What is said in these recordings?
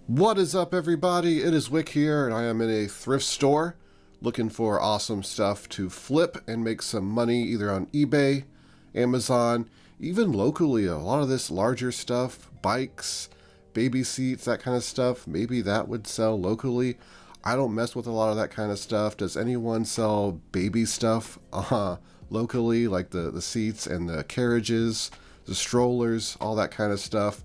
What is up, everybody? It is Wick here, and I am in a thrift store looking for awesome stuff to flip and make some money either on eBay, Amazon, even locally. A lot of this larger stuff, bikes, baby seats, that kind of stuff, maybe that would sell locally. I don't mess with a lot of that kind of stuff. Does anyone sell baby stuff locally, like the seats and the carriages, the strollers, all that kind of stuff?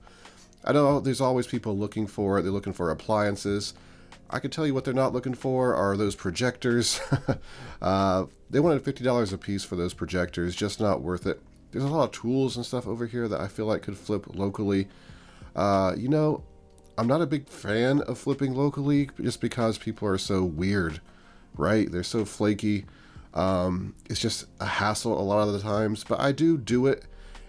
I know there's always people looking for it. They're looking for appliances. I can tell you what they're not looking for are those projectors. They wanted $50 a piece for those projectors, just not worth it. There's a lot of tools and stuff over here that I feel like could flip locally. I'm not a big fan of flipping locally just because people are so weird, right? They're so flaky. It's just a hassle a lot of the times, but I do it.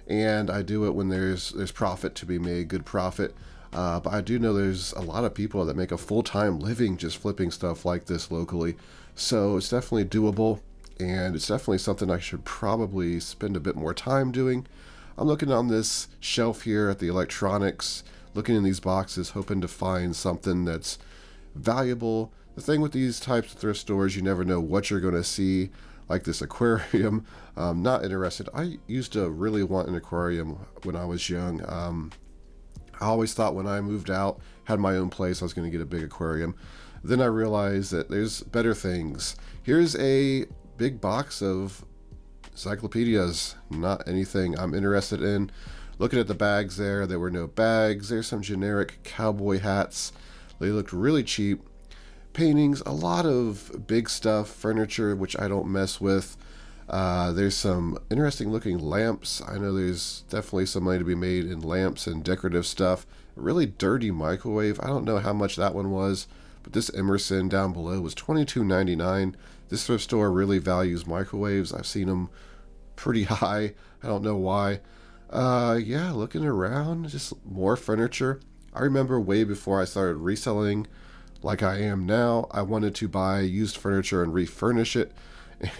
And I do it when there's profit to be made, good profit. But I do know there's a lot of people that make a full-time living just flipping stuff like this locally. So it's definitely doable, and it's definitely something I should probably spend a bit more time doing. I'm looking on this shelf here at the electronics, looking in these boxes, hoping to find something that's valuable. The thing with these types of thrift stores, you never know what you're going to see. Like this aquarium, not interested. I used to really want an aquarium when I was young. I always thought when I moved out, had my own place, I was going to get a big aquarium. Then I realized that there's better things. Here's a big box of encyclopedias, not anything I'm interested in. Looking at the bags there were no bags. There's some generic cowboy hats. They looked really cheap. Paintings, a lot of big stuff, furniture, which I don't mess with. There's some interesting looking lamps. I know there's definitely some money to be made in lamps and decorative stuff. A really dirty microwave. I don't know how much that one was, but this Emerson down below was $22.99. This thrift store really values microwaves. I've seen them pretty high. I don't know why. Yeah, looking around, just more furniture. I remember way before I started reselling like I am now, I wanted to buy used furniture and refurnish it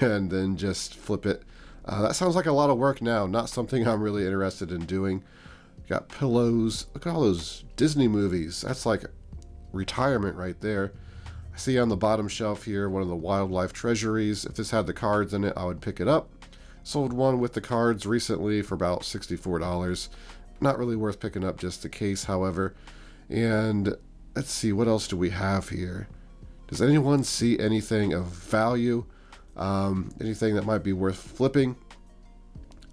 and then just flip it. That sounds like a lot of work now, not something I'm really interested in doing. Got pillows. Look at all those Disney movies. That's like retirement right there. I see on the bottom shelf here one of the wildlife treasuries. If this had the cards in it, I would pick it up. Sold one with the cards recently for about $64. Not really worth picking up, just the case, however. And let's see, what else do we have here? Does anyone see anything of value? Anything that might be worth flipping?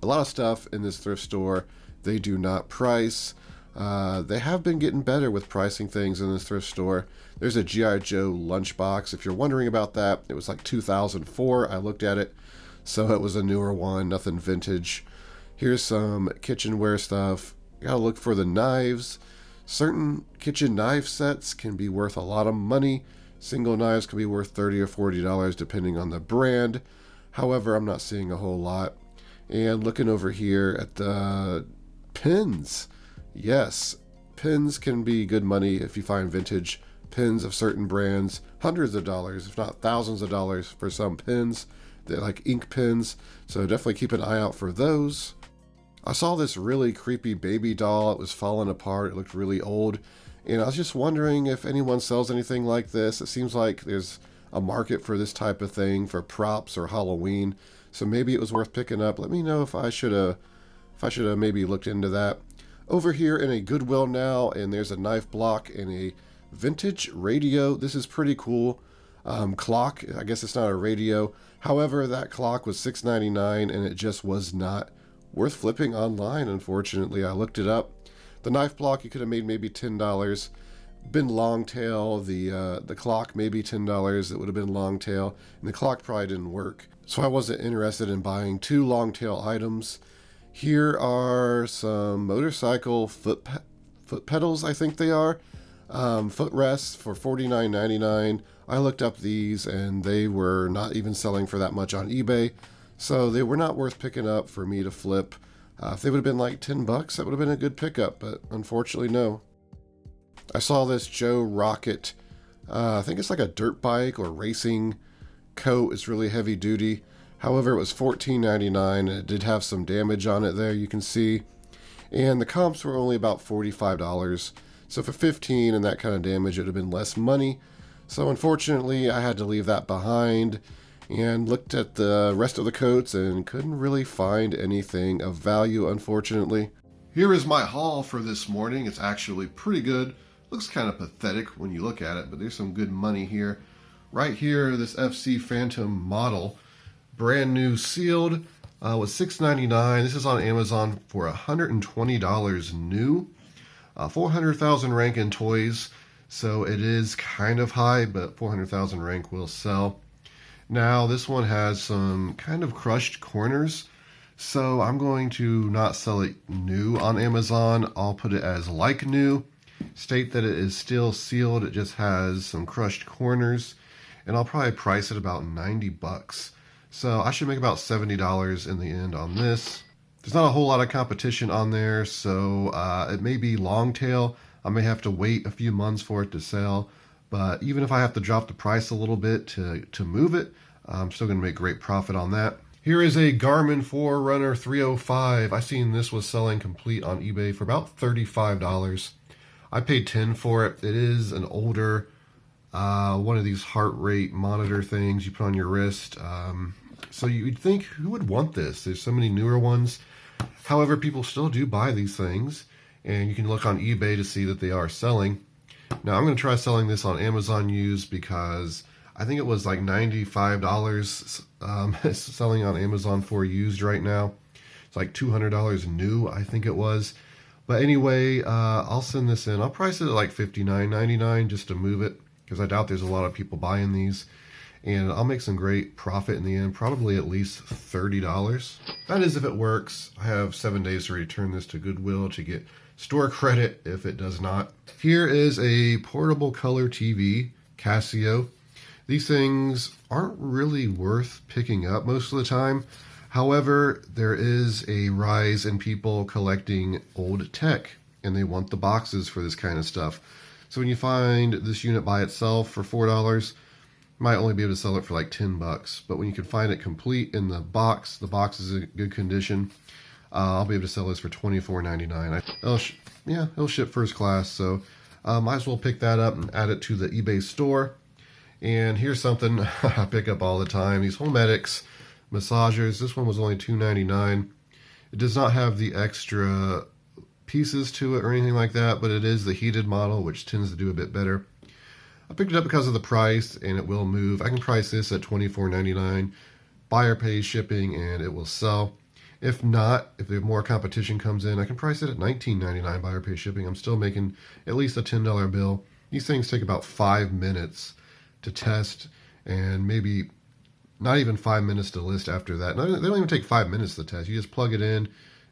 A lot of stuff in this thrift store, they do not price. They have been getting better with pricing things in this thrift store. There's a G.I. Joe lunchbox. If you're wondering about that, it was like 2004. I looked at it, so it was a newer one, nothing vintage. Here's some kitchenware stuff. You gotta look for the knives. Certain kitchen knife sets can be worth a lot of money. Single knives can be worth $30 or $40 depending on the brand. However, I'm not seeing a whole lot. And looking over here at the pins. Yes, pins can be good money if you find vintage pins of certain brands. Hundreds of dollars, if not thousands of dollars for some pins. They're like ink pins, so definitely keep an eye out for those. I saw this really creepy baby doll. It was falling apart. It looked really old. And I was just wondering if anyone sells anything like this. It seems like there's a market for this type of thing for props or Halloween. So maybe it was worth picking up. Let me know if I should have maybe looked into that. Over here in a Goodwill now, and there's a knife block and a vintage radio. This is pretty cool. Clock. I guess it's not a radio. However, that clock was $6.99 and it just was not worth flipping online, unfortunately. I looked it up. The knife block you could have made maybe $10. Been long tail. The clock maybe $10. It would have been long tail, and the clock probably didn't work. So I wasn't interested in buying two long tail items. Here are some motorcycle foot pedals, I think they are. Footrests for $49.99. I looked up these and they were not even selling for that much on eBay. So they were not worth picking up for me to flip. If they would have been like $10, that would have been a good pickup, but unfortunately, no. I saw this Joe Rocket. I think it's like a dirt bike or racing coat. It's really heavy duty. However, it was $14.99 and it did have some damage on it there, you can see. And the comps were only about $45. So for 15 and that kind of damage, it would have been less money. So unfortunately, I had to leave that behind and looked at the rest of the coats and couldn't really find anything of value, unfortunately. Here is my haul for this morning. It's actually pretty good. Looks kind of pathetic when you look at it, but there's some good money here. Right here, this FC Phantom model, brand new sealed, was $6.99. This is on Amazon for $120 new. 400,000 rank in toys, so it is kind of high, but 400,000 rank will sell. Now, this one has some kind of crushed corners, so I'm going to not sell it new on Amazon. I'll put it as like new, state that it is still sealed, it just has some crushed corners, and I'll probably price it about 90 bucks. So I should make about $70 in the end on this. There's not a whole lot of competition on there, so it may be long tail. I may have to wait a few months for it to sell, but even if I have to drop the price a little bit to move it, I'm still going to make great profit on that. Here is a Garmin Forerunner 305. I seen this was selling complete on eBay for about $35. I paid $10 for it. It is an older one of these heart rate monitor things you put on your wrist. So you'd think, who would want this? There's so many newer ones. However, people still do buy these things, and you can look on eBay to see that they are selling. Now, I'm going to try selling this on Amazon used because I think it was like $95 selling on Amazon for used right now. It's like $200 new, I think it was. But anyway, I'll send this in. I'll price it at like $59.99 just to move it, because I doubt there's a lot of people buying these. And I'll make some great profit in the end, probably at least $30. That is if it works. I have 7 days to return this to Goodwill to get store credit if it does not. Here is a portable color TV, Casio. These things aren't really worth picking up most of the time. However, there is a rise in people collecting old tech, and they want the boxes for this kind of stuff. So when you find this unit by itself for $4, might only be able to sell it for like 10 bucks. But when you can find it complete in the box is in good condition, I'll be able to sell this for $24.99. It'll ship first class, so might as well pick that up and add it to the eBay store. And here's something I pick up all the time, these Homedics massagers. This one was only $2.99. It does not have the extra pieces to it or anything like that, but it is the heated model, which tends to do a bit better. I picked it up because of the price, and it will move. I can price this at $24.99. Buyer pays shipping, and it will sell. If not, if more competition comes in, I can price it at $19.99. Buyer pays shipping. I'm still making at least a $10 bill. These things take about 5 minutes to test, and maybe not even 5 minutes to list after that. They don't even take 5 minutes to test. You just plug it in.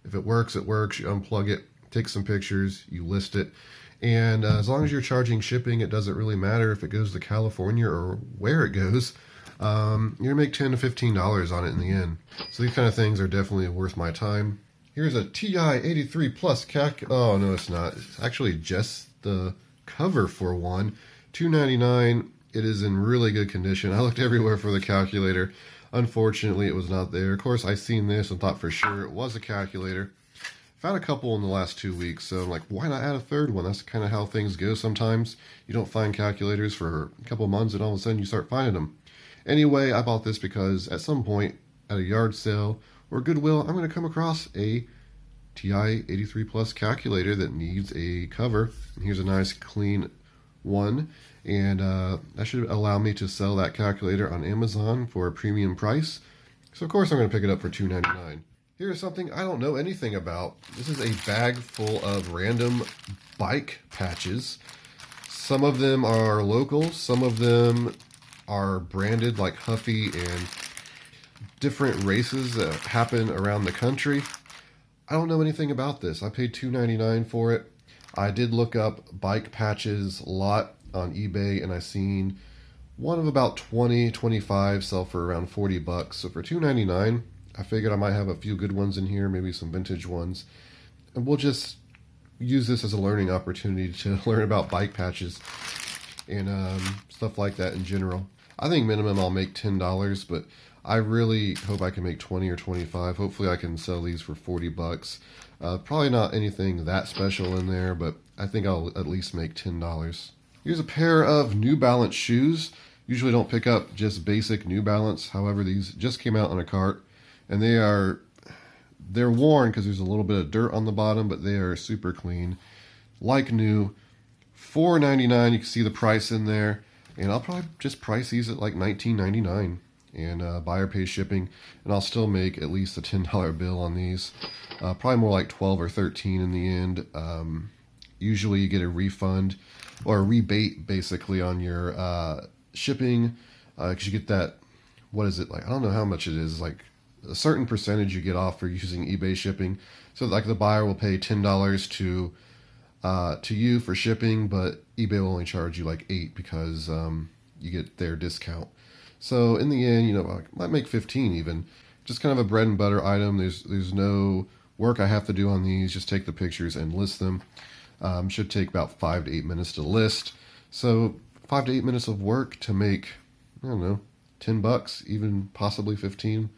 If it works, it works. You unplug it, take some pictures, you list it. And as long as you're charging shipping, it doesn't really matter if it goes to California or where it goes. You're going to make $10 to $15 on it in the end. So these kind of things are definitely worth my time. Here's a TI-83 Plus oh, no, it's not. It's actually just the cover for one. $2.99. It is in really good condition. I looked everywhere for the calculator. Unfortunately, it was not there. Of course, I seen this and thought for sure it was a calculator. Found a couple in the last 2 weeks, so I'm like, why not add a third one? That's kind of how things go sometimes. You don't find calculators for a couple months, and all of a sudden you start finding them. Anyway, I bought this because at some point at a yard sale or Goodwill, I'm going to come across a TI-83 Plus calculator that needs a cover. And here's a nice clean one, and that should allow me to sell that calculator on Amazon for a premium price. So of course I'm going to pick it up for $2.99. Here's something I don't know anything about. This is a bag full of random bike patches. Some of them are local, some of them are branded like Huffy and different races that happen around the country. I don't know anything about this. I paid $2.99 for it. I did look up bike patches lot on eBay, and I seen one of about 20, 25 sell for around 40 bucks. So for $2.99, I figured I might have a few good ones in here, maybe some vintage ones. And we'll just use this as a learning opportunity to learn about bike patches and stuff like that in general. I think minimum I'll make $10, but I really hope I can make 20 or 25. Hopefully I can sell these for 40 bucks. Probably not anything that special in there, but I think I'll at least make $10. Here's a pair of New Balance shoes. Usually don't pick up just basic New Balance. However, these just came out on a cart, and they're worn because there's a little bit of dirt on the bottom, but they are super clean, like new. $4.99. You can see the price in there, and I'll probably just price these at like $19.99, and buyer pays shipping, and I'll still make at least a $10 bill on these. Probably more like 12 or 13 in the end. Usually you get a refund or a rebate basically on your shipping, because you get that, what is it, like, I don't know how much it is, like a certain percentage you get off for using eBay shipping. So like the buyer will pay $10 to you for shipping, but eBay will only charge you like $8 because you get their discount. So in the end, I might make 15 even. Just kind of a bread and butter item. There's no work I have to do on these. Just take the pictures and list them. Should take about 5 to 8 minutes to list. So 5 to 8 minutes of work to make, I don't know, 10 bucks, even possibly 15.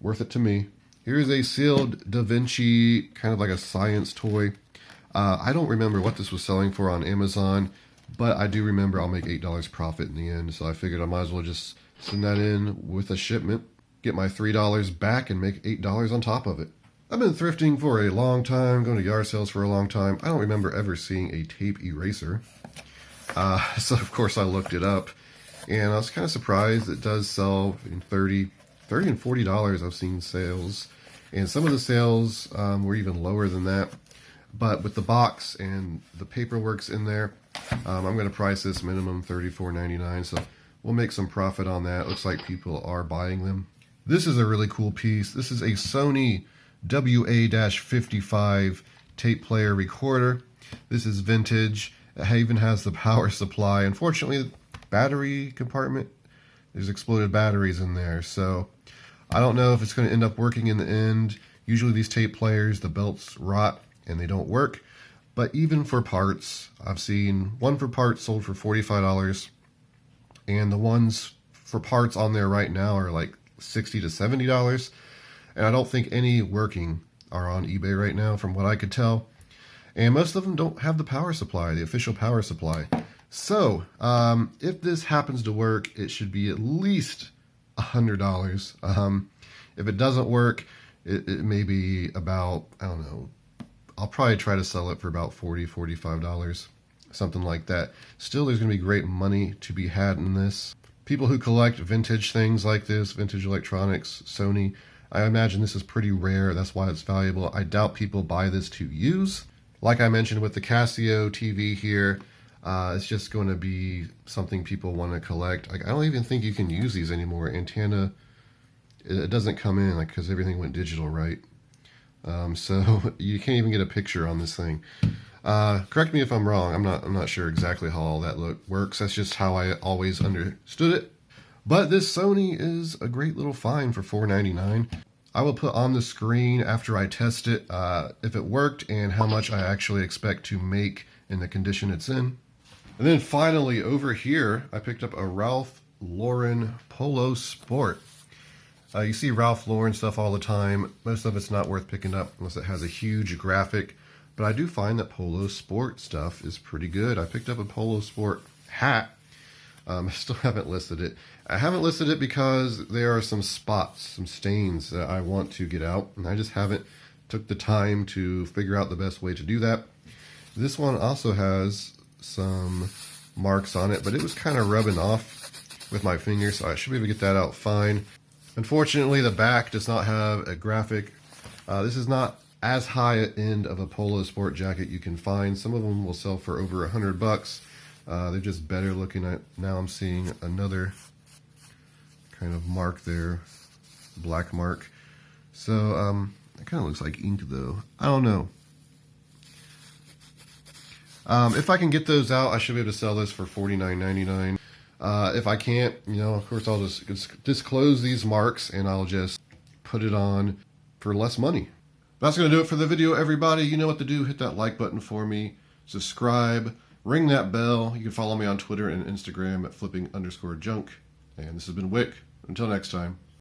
Worth it to me. Here's a sealed Da Vinci, kind of like a science toy. I don't remember what this was selling for on Amazon, but I do remember I'll make $8 profit in the end. So I figured I might as well just send that in with a shipment, get my $3 back, and make $8 on top of it. I've been thrifting for a long time, going to yard sales for a long time. I don't remember ever seeing a tape eraser. So of course I looked it up, and I was kind of surprised. It does sell in $30 and $40. I've seen sales, and some of the sales were even lower than that. But with the box and the paperwork's in there, I'm going to price this minimum $34.99. So we'll make some profit on that. Looks like people are buying them. This is a really cool piece. This is a Sony WA-55 tape player recorder. This is vintage. It even has the power supply. Unfortunately, the battery compartment, there's exploded batteries in there. So I don't know if it's going to end up working in the end. Usually these tape players, the belts rot and they don't work. But even for parts, I've seen one for parts sold for $45, and the ones for parts on there right now are like $60 to $70. And I don't think any working are on eBay right now from what I could tell. And most of them don't have the power supply, the official power supply. So if this happens to work, it should be at least $100. If it doesn't work, it may be about, I don't know, I'll probably try to sell it for about $40, $45, something like that. Still, there's going to be great money to be had in this. People who collect vintage things like this, vintage electronics, Sony, I imagine this is pretty rare. That's why it's valuable. I doubt people buy this to use. Like I mentioned with the Casio TV here, it's just going to be something people want to collect. Like, I don't even think you can use these anymore. Antenna, it doesn't come in, like, because everything went digital, right? So you can't even get a picture on this thing. Correct me if I'm wrong. I'm not sure exactly how all that works. That's just how I always understood it. But this Sony is a great little find for $4.99. I will put on the screen after I test it if it worked and how much I actually expect to make in the condition it's in. And then finally over here, I picked up a Ralph Lauren Polo Sport. You see Ralph Lauren stuff all the time. Most of it's not worth picking up unless it has a huge graphic. But I do find that Polo Sport stuff is pretty good. I picked up a Polo Sport hat. I still haven't listed it. I haven't listed it because there are some spots, some stains that I want to get out. And I just haven't took the time to figure out the best way to do that. This one also has some marks on it, but it was kind of rubbing off with my finger, so I should be able to get that out fine. Unfortunately, the back does not have a graphic. This is not as high an end of a Polo Sport jacket you can find. Some of them will sell for over $100. They're just better looking. Now I'm seeing another kind of mark there, black mark. So it kind of looks like ink though. I don't know. If I can get those out, I should be able to sell this for $49.99. If I can't, of course, I'll just disclose these marks and I'll just put it on for less money. That's going to do it for the video, everybody. You know what to do. Hit that like button for me. Subscribe. Ring that bell. You can follow me on Twitter and Instagram at flipping_junk. And this has been Wick. Until next time.